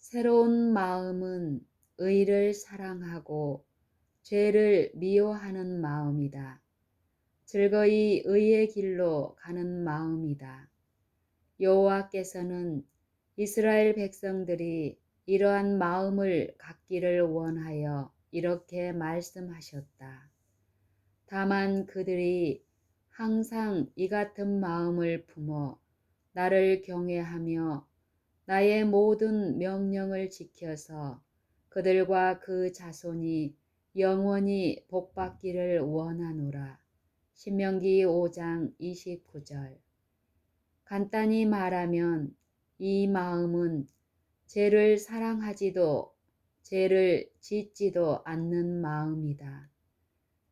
새로운 마음은 의를 사랑하고 죄를 미워하는 마음이다. 즐거이 의의 길로 가는 마음이다. 여호와께서는 이스라엘 백성들이 이러한 마음을 갖기를 원하여 이렇게 말씀하셨다. 다만 그들이 항상 이 같은 마음을 품어 나를 경외하며 나의 모든 명령을 지켜서 그들과 그 자손이 영원히 복받기를 원하노라. 신명기 5장 29절. 간단히 말하면 이 마음은 죄를 사랑하지도 죄를 짓지도 않는 마음이다.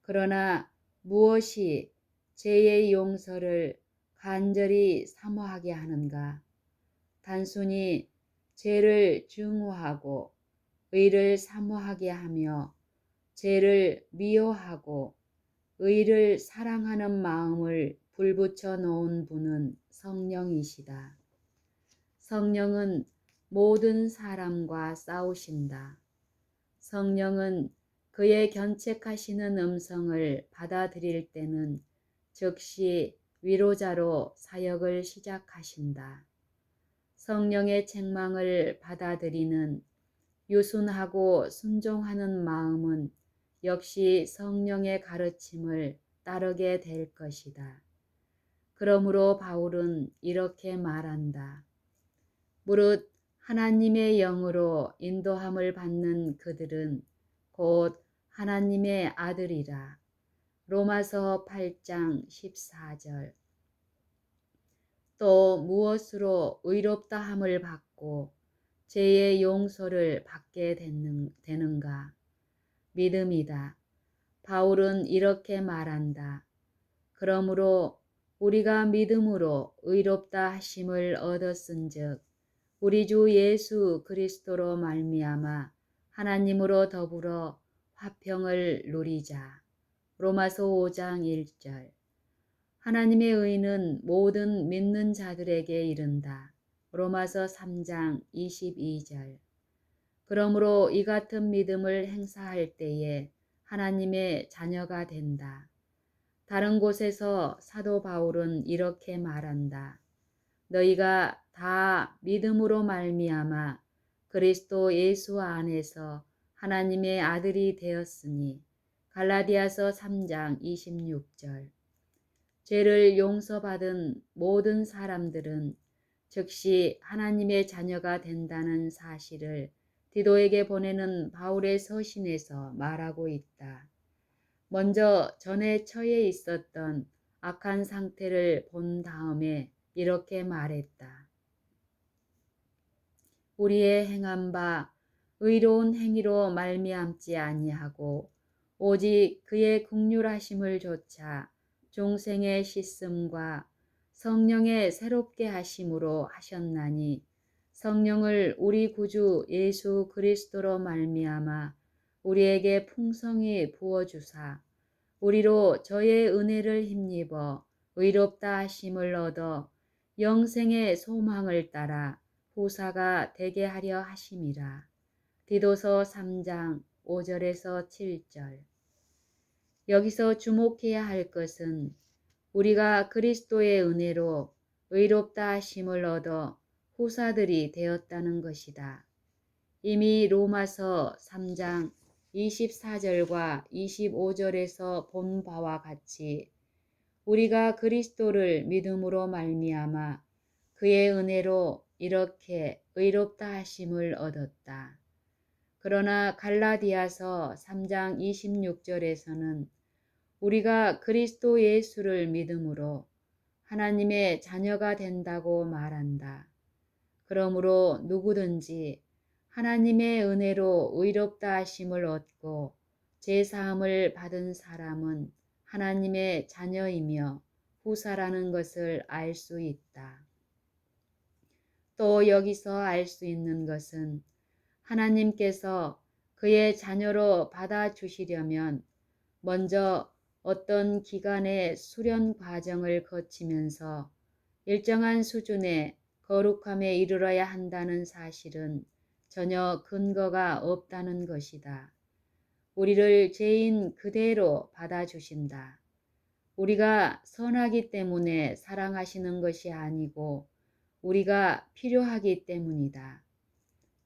그러나 무엇이 죄의 용서를 간절히 사모하게 하는가? 단순히 죄를 증오하고 의를 사모하게 하며 죄를 미워하고 의를 사랑하는 마음을 불붙여 놓은 분은 성령이시다. 성령은 모든 사람과 싸우신다. 성령은 그의 견책하시는 음성을 받아들일 때는 즉시 위로자로 사역을 시작하신다. 성령의 책망을 받아들이는 유순하고 순종하는 마음은 역시 성령의 가르침을 따르게 될 것이다. 그러므로 바울은 이렇게 말한다. 무릇 하나님의 영으로 인도함을 받는 그들은 곧 하나님의 아들이라. 로마서 8장 14절. 또 무엇으로 의롭다 함을 받고 죄의 용서를 받게 되는가? 믿음이다. 바울은 이렇게 말한다. 그러므로 우리가 믿음으로 의롭다 하심을 얻었은즉 우리 주 예수 그리스도로 말미암아 하나님으로 더불어 화평을 누리자. 로마서 5장 1절. 하나님의 의는 모든 믿는 자들에게 이른다. 로마서 3장 22절. 그러므로 이 같은 믿음을 행사할 때에 하나님의 자녀가 된다. 다른 곳에서 사도 바울은 이렇게 말한다. 너희가 다 믿음으로 말미암아 그리스도 예수 안에서 하나님의 아들이 되었으니. 갈라디아서 3장 26절. 죄를 용서받은 모든 사람들은 즉시 하나님의 자녀가 된다는 사실을 디도에게 보내는 바울의 서신에서 말하고 있다. 먼저 전에 처해 있었던 악한 상태를 본 다음에 이렇게 말했다. 우리의 행한 바 의로운 행위로 말미암지 아니하고 오직 그의 긍휼하심을 조차 중생의 씻음과 성령의 새롭게 하심으로 하셨나니 성령을 우리 구주 예수 그리스도로 말미암아 우리에게 풍성히 부어주사 우리로 저의 은혜를 힘입어 의롭다 하심을 얻어 영생의 소망을 따라 후사가 되게 하려 하심이라. 디도서 3장 5절에서 7절. 여기서 주목해야 할 것은 우리가 그리스도의 은혜로 의롭다 하심을 얻어 후사들이 되었다는 것이다. 이미 로마서 3장 24절과 25절에서 본 바와 같이 우리가 그리스도를 믿음으로 말미암아 그의 은혜로 이렇게 의롭다 하심을 얻었다. 그러나 갈라디아서 3장 26절에서는 우리가 그리스도 예수를 믿음으로 하나님의 자녀가 된다고 말한다. 그러므로 누구든지 하나님의 은혜로 의롭다 하심을 얻고 제사함을 받은 사람은 하나님의 자녀이며 후사라는 것을 알 수 있다. 또 여기서 알 수 있는 것은 하나님께서 그의 자녀로 받아주시려면 먼저 어떤 기간의 수련 과정을 거치면서 일정한 수준의 거룩함에 이르러야 한다는 사실은 전혀 근거가 없다는 것이다. 우리를 죄인 그대로 받아주신다. 우리가 선하기 때문에 사랑하시는 것이 아니고 우리가 필요하기 때문이다.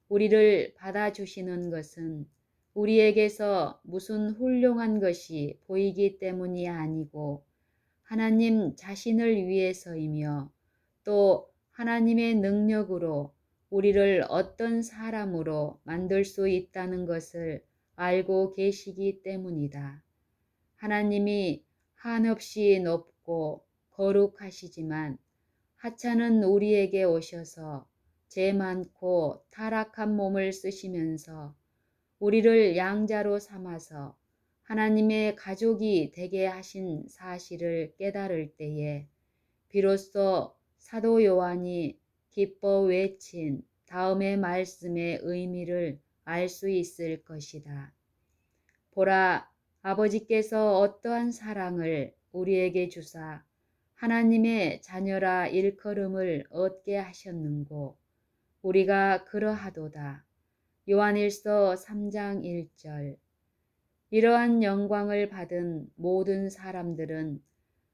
우리를 받아주시는 것은 우리에게서 무슨 훌륭한 것이 보이기 때문이 아니고 하나님 자신을 위해서이며 또 하나님의 능력으로 우리를 어떤 사람으로 만들 수 있다는 것을 알고 계시기 때문이다. 하나님이 한없이 높고 거룩하시지만 하찮은 우리에게 오셔서 죄 많고 타락한 몸을 쓰시면서 우리를 양자로 삼아서 하나님의 가족이 되게 하신 사실을 깨달을 때에 비로소 사도 요한이 기뻐 외친 다음의 말씀의 의미를 알 수 있을 것이다. 보라, 아버지께서 어떠한 사랑을 우리에게 주사 하나님의 자녀라 일컬음을 얻게 하셨는고 우리가 그러하도다. 요한일서 3장 1절. 이러한 영광을 받은 모든 사람들은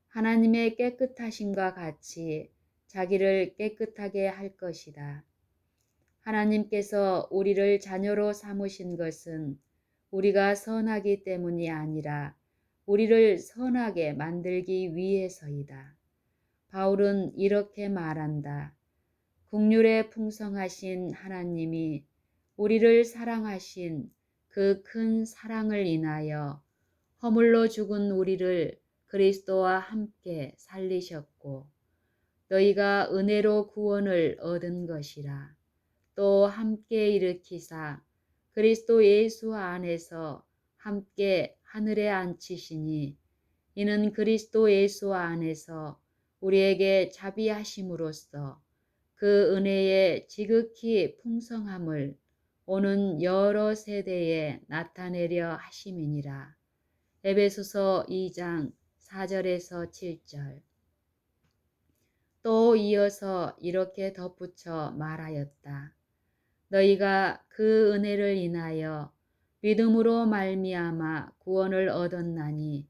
하나님의 깨끗하심과 같이 자기를 깨끗하게 할 것이다. 하나님께서 우리를 자녀로 삼으신 것은 우리가 선하기 때문이 아니라 우리를 선하게 만들기 위해서이다. 바울은 이렇게 말한다. 긍휼에 풍성하신 하나님이 우리를 사랑하신 그 큰 사랑을 인하여 허물로 죽은 우리를 그리스도와 함께 살리셨고 너희가 은혜로 구원을 얻은 것이라. 또 함께 일으키사 그리스도 예수 안에서 함께 하늘에 앉히시니 이는 그리스도 예수 안에서 우리에게 자비하심으로써 그 은혜의 지극히 풍성함을 오는 여러 세대에 나타내려 하심이니라. 에베소서 2장 4절에서 7절. 또 이어서 이렇게 덧붙여 말하였다. 너희가 그 은혜를 인하여 믿음으로 말미암아 구원을 얻었나니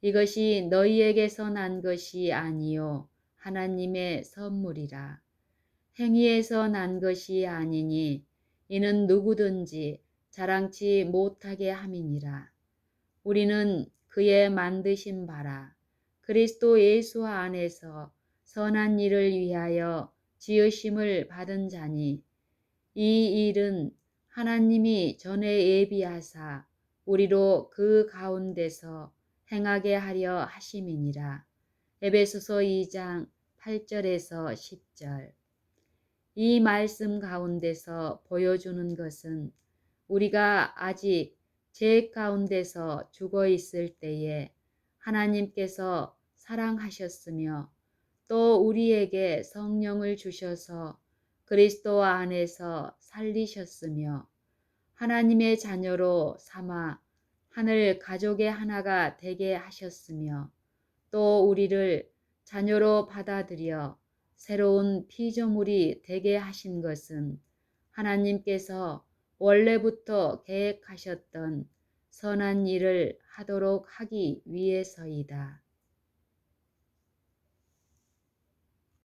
이것이 너희에게서 난 것이 아니요 하나님의 선물이라. 행위에서 난 것이 아니니 이는 누구든지 자랑치 못하게 함이니라. 우리는 그의 만드신 바라 그리스도 예수 안에서 선한 일을 위하여 지으심을 받은 자니 이 일은 하나님이 전에 예비하사 우리로 그 가운데서 행하게 하려 하심이니라. 에베소서 2장 8절에서 10절. 이 말씀 가운데서 보여주는 것은 우리가 아직 죄 가운데서 죽어 있을 때에 하나님께서 사랑하셨으며 또 우리에게 성령을 주셔서 그리스도 안에서 살리셨으며 하나님의 자녀로 삼아 하늘 가족의 하나가 되게 하셨으며 또 우리를 자녀로 받아들여 새로운 피조물이 되게 하신 것은 하나님께서 원래부터 계획하셨던 선한 일을 하도록 하기 위해서이다.